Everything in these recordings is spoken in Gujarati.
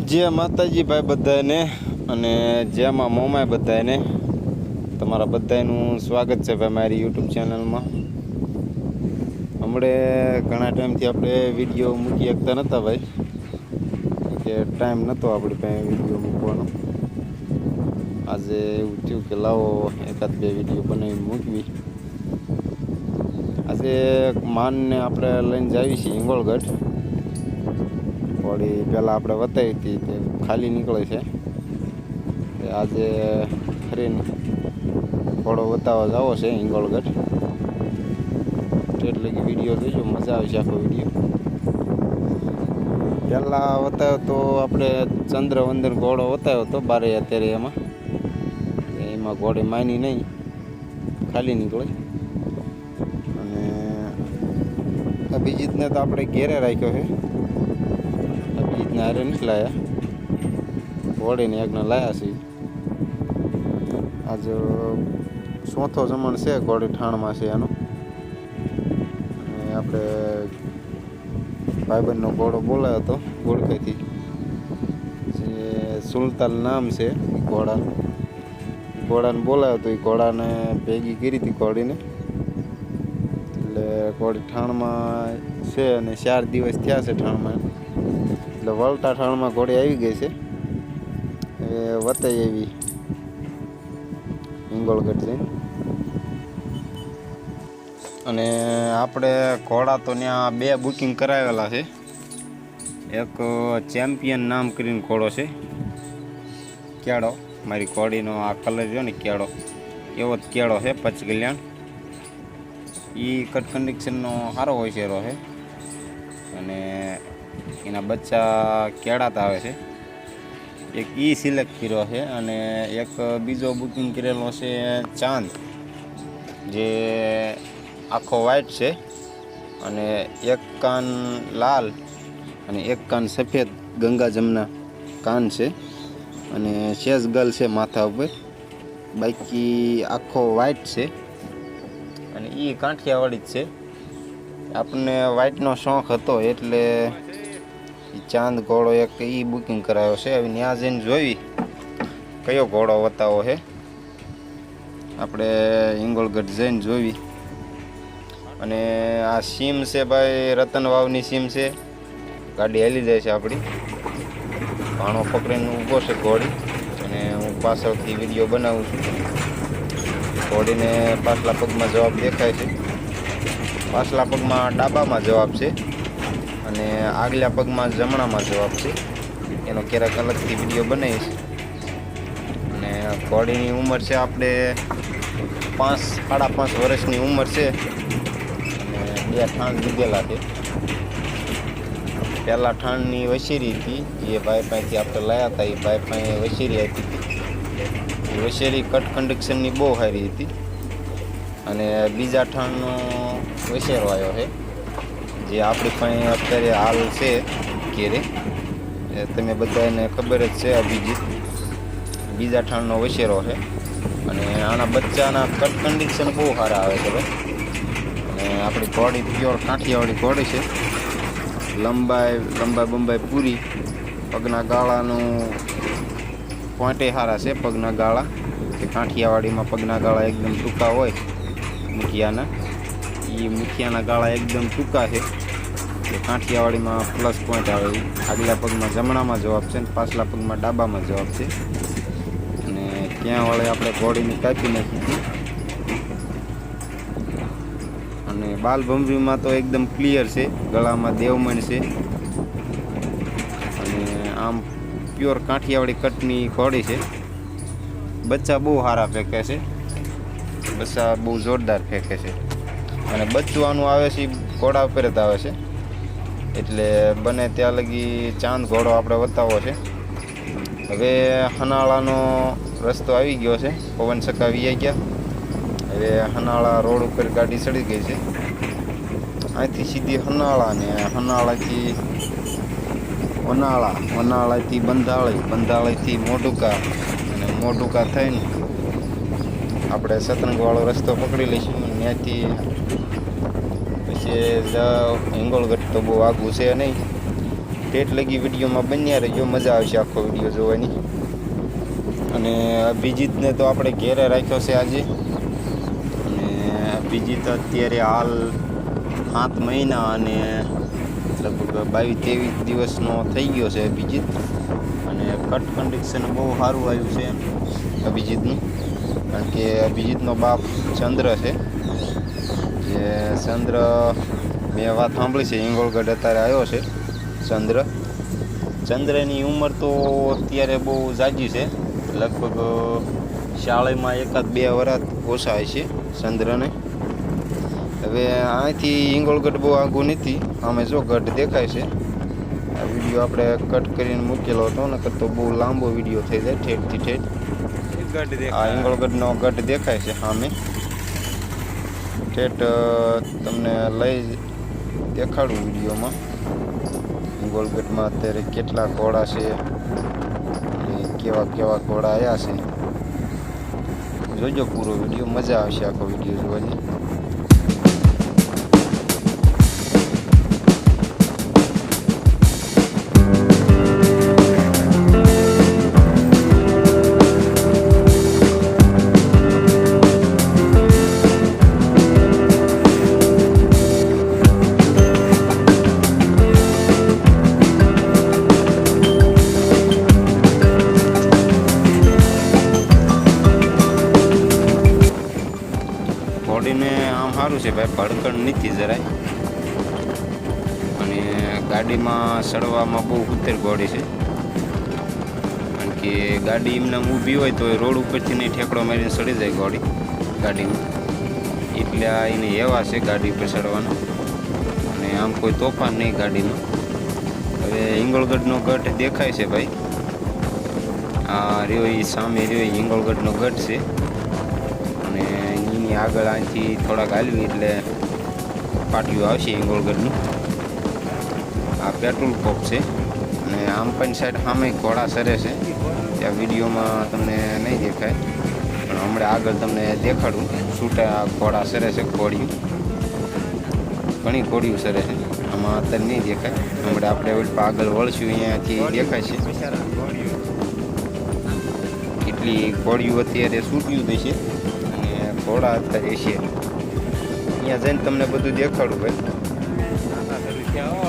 जय माताजी भाई बधाने અને જેમાં મોમાય બધાને તમારા બધાનું સ્વાગત છે ભાઈ મારી યુટ્યુબ ચેનલમાં। હમણે ઘણા ટાઈમથી આપણે વિડીયો મૂકી શકતા નહોતા ભાઈ, કે ટાઈમ નહોતો આપણી પાસે વિડીયો મૂકવાનો। આજે એવું થયું કે લાવો એકાદ બે વિડીયો બનાવી મૂકવી। આજે માનને આપણે લઈને જાવી છીએ હિંગોળગઢ। થોડી પહેલાં આપણે બતાવી હતી તે ખાલી નીકળે છે। આજે ફરીને ઘોડો બતાવવા જાવો છે હિંગોળગઢ, એટલે કે વિડીયો જોઈજો, મજા આવશે આખો વિડીયો। પહેલાં બતાવ્યો તો આપણે ચંદ્રવંદન ઘોડો બતાવ્યો હતો બારે, અત્યારે એમાં ઘોડે માની નહીં, ખાલી નીકળે। અને અભિજીતને તો આપણે ઘેરે રાખ્યો છે, અભિજીતને હારે નથી લાયા, ઘોડીને એકને લાયા છે। આજે ચોથો જમણ છે ઘોડી ઠાણમાં છે એનો। અને આપણે ભાઈબંધનો ઘોડો બોલાયો હતો ગોળખાઈથી, જે સુલતાન નામ છે ઘોડાને બોલાયો હતો। એ ઘોડાને ભેગી કરી હતી ઘોડીને, એટલે ઘોડી ઠાણમાં છે અને 4 દિવસ થયા છે ઠાણમાં, એટલે વળતા ઠાણમાં ઘોડી આવી ગઈ છે। હવે વતાઈ એવી હિંગોળગઢ જઈને, અને આપણે ઘોડા તો ત્યાં 2 બુકિંગ કરાવેલા છે। એક ચેમ્પિયન નામ કરીને ઘોડો છે, કેળો, મારી ઘોડીનો આ કલર જો ને કેળો, એવો જ કેળો છે, પચકલ્યાણ। એ કટ કન્ડિશનનો સારો હોય છે રહે, અને એના બચ્ચા કેળાતા આવે છે। એક ઈ સિલેક્ટ કર્યો છે, અને એક બીજો બુકિંગ કરેલો છે ચાંદ, જે આખો વ્હાઈટ છે, અને એક કાન લાલ અને એક કાન સફેદ ગંગા જમના કાન છે, અને શેષ ગલ છે માથા ઉપર, બાકી આખો વ્હાઈટ છે। અને એ કાંઠિયાવાડી જ છે, આપણને વ્હાઈટનો શોખ હતો એટલે ચાંદ ઘોડો એક ઈ બુકિંગ કરાયો છે। હવે ત્યાં જઈને જોઈ કયો ઘોડો બતાવો છે, આપણે હિંગોળગઢ જઈને જોઈ। અને આ સીમ છે ભાઈ, રતન વાવની સીમ છે, ગાડી હાલી જાય છે આપણી, ભાણો પકડીને ઊભો છે ઘોડી, અને હું પાછળથી વિડીયો બનાવું છું। ઘોડીને પાછલા પગમાં જવાબ દેખાય છે, પાછલા પગમાં ડાબામાં જવાબ છે, અને આગલા પગમાં જમણામાં જવાબ છે। એનો ક્યારેક અલગથી વિડીયો બનાવીશ। અને ઘોડીની ઉંમર છે આપણે 5-5.5 વર્ષની ઉંમર છે, અને 2 ઠાણ લીધેલા છે। પહેલાં ઠાણની વશેરી હતી, જે ભાઈ પાસેથી આપણે લાયા હતા, એ ભાઈ પાસે વશેરી આપી હતી। એ વશેરી કટ કન્ડિશનની બહુ સારી હતી, અને બીજા ઠાણનો વશેરો આવ્યો છે, જે આપણી પાસે અત્યારે હાલ છે ઘેરે, તમે બધાને ખબર જ છે, અભિજીત બીજા ઠાણનો વશેરો છે। અને આના બચ્ચાના કટ કન્ડિશન બહુ સારા આવે છે ભાઈ, અને આપણી ઘોડી પ્યોર કાંઠિયાવાડી ઘોડી છે। લંબાઈ બંબાઈ પૂરી, પગના ગાળાનું પોઈન્ટે સારા છે, પગના ગાળા, કે કાંઠિયાવાડીમાં પગના ગાળા એકદમ ટૂંકા હોય મુઠિયાના, એ મુઠિયાના ગાળા એકદમ ટૂંકા છે, કે કાંઠિયાવાડીમાં પ્લસ પોઈન્ટ આવે। આગલા પગમાં જમણામાં જવાબ છે, ને પાછલા પગમાં ડાબામાં જવાબ છે। અને ત્યાં વળે આપણે ઘોડીની કાપી નાખી હતી, અને બાલભમરીમાં તો એકદમ ક્લિયર છે, ગળામાં દેવમણ છે, અને આમ પ્યોર કાંઠિયાવાડી કટની ઘોડી છે। બચ્ચા બહુ સારા ફેંકે છે, બચ્ચા બહુ જોરદાર ફેંકે છે, અને બચ્ચું આનું આવે છે ઘોડા ઉપર જ આવે છે, એટલે બને ત્યાં લગી ચાંદ ઘોડો આપણે બતાવવો છે। હવે હનાળાનો રસ્તો આવી ગયો છે, પવન સકાવી ગયા, હવે હનાળા રોડ ઉપર ગાડી ચડી ગઈ છે। અહીંથી સીધી હનાળા, ને હનાળાથી વનાળાથી બંધાળીથી મોઢુકા, અને મોઢુકા થઈને આપણે સતરંગવાળો રસ્તો પકડી લઈશું। ત્યાંથી પછી હિંગોળગઢ તો બહુ આઘું છે નહીં, ઠેઠ લગી વિડીયોમાં બન્યા રહેજો, મજા આવશે આખો વિડીયો જોવાની. અને અભિજીતને તો આપણે ઘેરે રાખ્યો છે આજે. અને અભિજીત અત્યારે હાલ 7 મહિના અને લગભગ 22-23 દિવસનો થઈ ગયો છે અભિજીત. અને કટ કન્ડિશન બહુ સારું આવ્યું છે અભિજીતનું, કારણ કે અભિજીતનો બાપ ચંદ્ર છે. જે ચંદ્ર મેં વાત સાંભળી છે, હિંગોળગઢ અત્યારે આવ્યો છે ચંદ્રની ઉંમર તો અત્યારે બહુ ઝાઝી છે, લગભગ શાળામાં 1-2 વર્ષ ઓછા છે ચંદ્રને. હવે અહીંથી હિંગોળગઢ બહુ આગું નથી, અમે જો ગઢ દેખાય છે. આ વિડીયો આપણે કટ કરીને મૂકેલો હતો, નકર તો બહુ લાંબો વિડીયો થઈ જાય ઠેઠથી ઠેઠ. આ હિંગોળગઢનો ગઢ દેખાય છે સામે, ઠેઠ તમને લઈ દેખાડું વિડીયોમાં. હિંગોળગઢમાં અત્યારે કેટલા ઘોડા છે અને કેવા ઘોડા આવ્યા છે, જોજો પૂરો વિડીયો, મજા આવશે આખો વિડીયો જોવાની. ઘોડીને આમ સારું છે ભાઈ, ભડકણ નથી જરાય. અને ગાડીમાં ચડવામાં બહુ ઉતર ઘોડી છે, કારણ કે ગાડી એમને ઊભી હોય તો રોડ ઉપરથી નહીં ઠેકડો મારીને ચડી જાય ઘોડી ગાડીમાં, એટલે એને એવા છે ગાડી ઉપર ચડવાના. અને આમ કોઈ તોફાન નહીં ગાડીમાં. હવે હિંગોળગઢનો ગઢ દેખાય છે ભાઈ, આ રહ્યો એ સામે રહ્યો એ હિંગોળગઢનો ગઢ છે. અને એની આગળ અહીંથી થોડાક હાલવી એટલે પાટિયું આવશે હિંગોળગઢનું. આ પેટ્રોલ પંપ છે. અને આમ પણ સાઈડ સામે ઘોડા સરે છે, ત્યાં વિડીયોમાં તમને નહીં દેખાય, પણ હમણાં આગળ તમને દેખાડું. છૂટા ઘોડા સરે છે, ઘોડિયું ઘણી ઘોડિયું સરે છે, આમાં અત્યારે નહીં દેખાય. હમણાં આપણે આગળ વળશું અહીંયાથી દેખાય છે કેટલી ઘોડિયું અત્યારે છૂટ્યું દેશે અને ઘોડા અત્યારે છે. અહીંયા જઈને તમને બધું દેખાડું ભાઈ,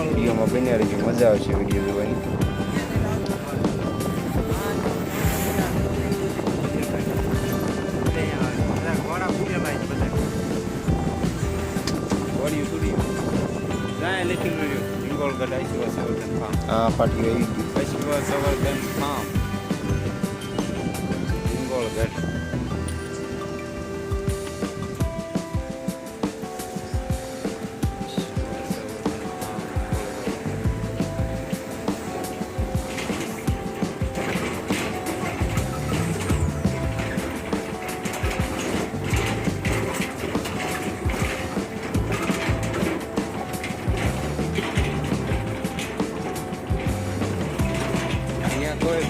વિડીયોમાં બન્યા રહેજો, મજા આવશે વિડીયો જોવાની. હા પાટી આવી ગયું સંવર્ધન ફાર્મ હિંગોળગઢ.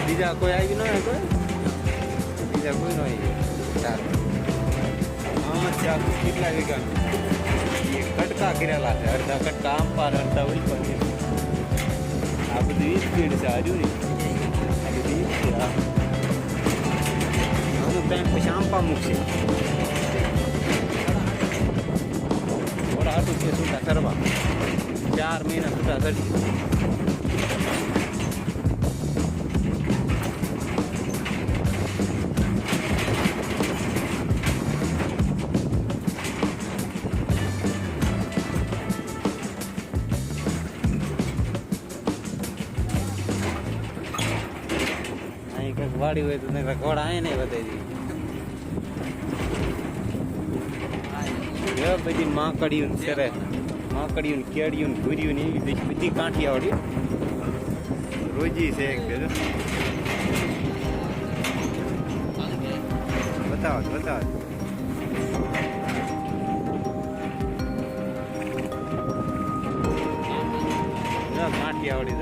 બીજા કોઈ આવી ન હોય, બીજા કોઈ ન હોય. આમ જ છે આખું કેટલા વીઘાનું કટકા કરેલા છે, અડધા કટકા આમ પાર અડધા હોય પણ આ બધું ઈ સ્પીડ છે. હાર્યું ને આ બધું ઈ છે. અમુક ટાઈમ પછી આંપા મૂકશે થોડા હાટું છે છૂટા કરવા, 4 મહિના છૂટા ચડી. વાડી હોય તો ઘોડા અહીં નહીં વધારી દીધી. બધી માકડીયું સરે, માકડીયું કેડિયું ઘૂર્યું એવી બધી કાંઠિયાવાડી રોજી છે. એક બતાવો બતાવો કાંઠિયાવાડી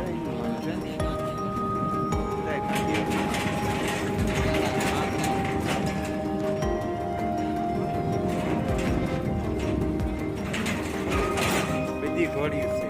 ઘોડી છે.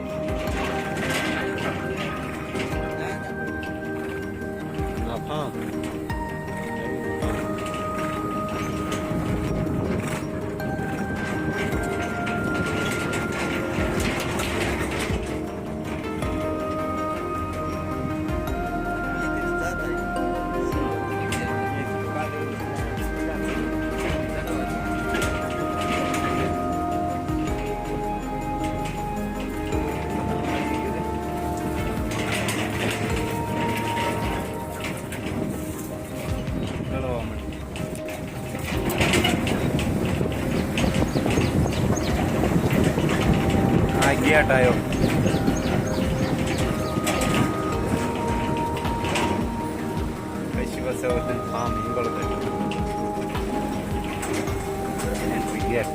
નેટ આવ્યો. Western Farm Ingolstadt. And we get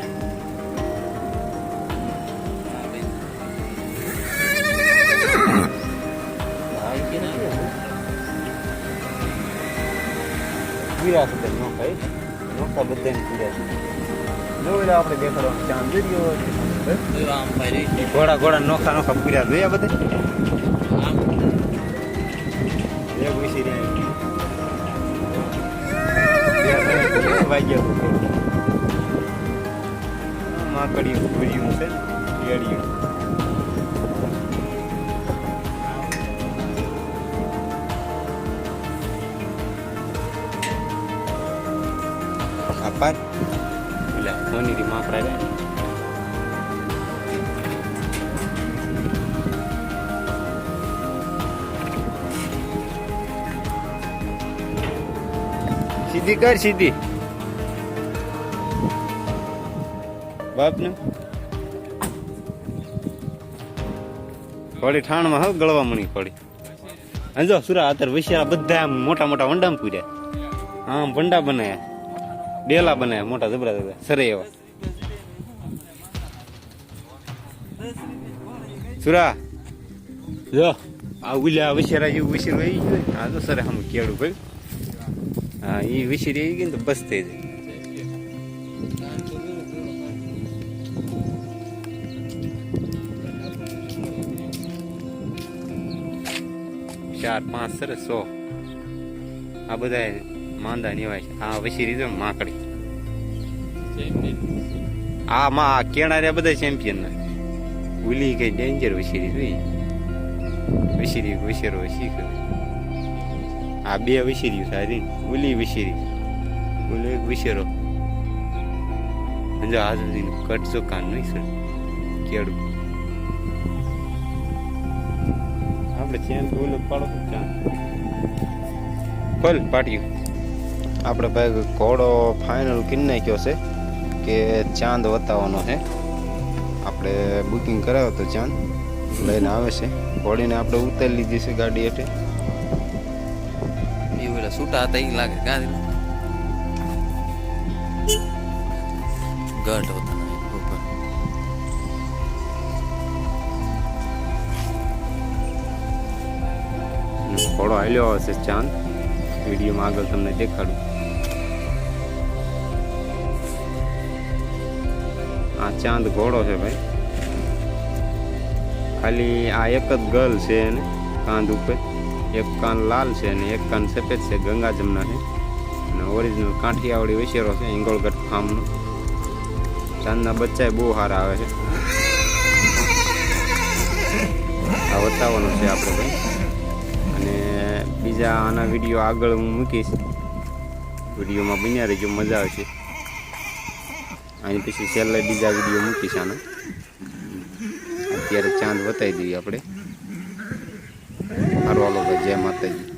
પીરા છે નો ખાઈ નોખા બધાને પીરા છે. નો એટલે આપણે દેખાડવાનું ચાંદ જોઈ ઘોડા ઘોડા નોખા નોખા પીરા જોયા બધે એક વિશે માકડિયું પૂર્યું છે કેળિયું. આપાર એટલે સોનીથી માકડા જાય. સીધી કર સીધી બાપ ને થોડી ઠાણમાં હવે ગળવા મણી પડી. અને જો સુરા અત્યારે વિશેરા બધા મોટા મોટા વંડામ પૂર્યા. આમ વંડા બનાયા ડેલા બનાયા મોટા જબરા જબરા સરે એવા. સુરા જો આ ઉલ્યા વિશેરા જેવું વિશેર આવી ગયું. આ તો સરે આમ કેળું ભાઈ. હા એ વિશેરી આવી ગઈ ને તો બસ થઈ જાય. 4 5 સરસ 100 આ બધા માંદા નિવાય છે. આ વશીરી છે માકડી. આ માં કેણા રે બધા ચેમ્પિયન ના ઉલી કઈ ડેન્જર વશીરી જોઈ. વશીરી વિશેરો શીખે. આ બે વિશેરી સારી ઉલી વિશેરી ઉલી એક વિશેરો. જો આ સુધી કટ જો કાન નહીં સર કેડું આપણે ચેન ઓલો પાડો ચાંદ ફલ પાટ્યું. આપણે ભાઈ ઘોડો ફાઇનલ કરી નાખ્યો છે કે ચાંદ વતાવવાનો છે. આપણે બુકિંગ કરાવ્યો તો ચાંદ લઈને આવે છે. ઘોડીને આપણે ઉતારી લીધી છે ગાડી હેઠે. એ ઓલા છૂટા હતા એ લાગે કાં ગઢ હતા ઉપર. ઘોડો હાલ્યો આવશે ચાંદ. વિડીયોમાં આગળ તમને દેખાડું. આ ચાંદ ઘોડો છે ભાઈ. ખાલી આ એક જ ગર્લ છે એને કાંદ ઉપર. એક કાન લાલ છે અને એક કાન સફેદ છે. ગંગા જમના છે અને ઓરિજિનલ કાંઠિયાવાડી વિશેરો છે હિંગોળગઢ ફાર્મનો. ચાંદના બચ્ચા બહુ સારા આવે છે. આ બતાવવાનો છે આપણે ભાઈ. અને બીજા આના વિડીયો આગળ હું મૂકીશ. વિડીયોમાં બન્યા રહેજો, મજા આવશે. આની પછી છેલ્લે બીજા વિડીયો મૂકીશ આના. અત્યારે ચાંદ બતાવી દઈએ આપણે. સારું હાલો ભાઈ, જય માતાજી.